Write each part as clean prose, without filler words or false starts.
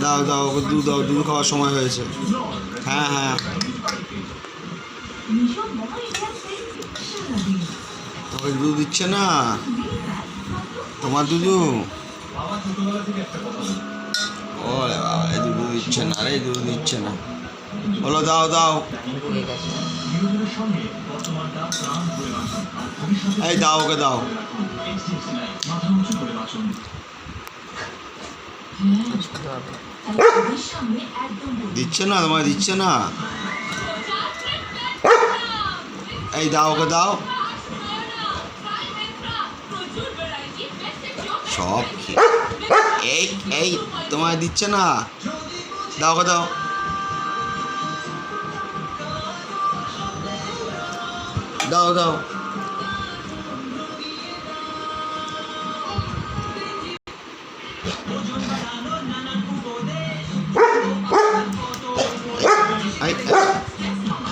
দাও দাও ওকে দুধ দাও, দুধ খাওয়ার সময় হয়েছে। হ্যাঁ হ্যাঁ, তোকে দুধ দিচ্ছে না তোমার দুধু। ও বাবা, এই দুধ দিচ্ছে না রে, দুধ দিচ্ছে না। বলো দাও দাও, এই দাও ওকে দাও। দিচ্ছে না তোমায়, দিচ্ছে না। এই দাও ওকে দাও। সব এই এই তোমায় দিচ্ছে না, দাও ওকে দাও। দাও দাও,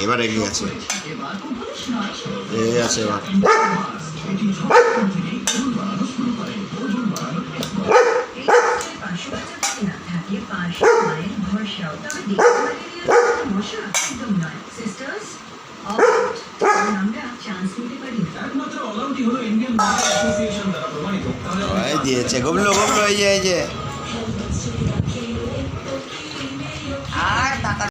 এবার এগিয়ে গেছে, এগিয়ে গেছে এবার। দিয়েছে গবলো গবলো, এই যে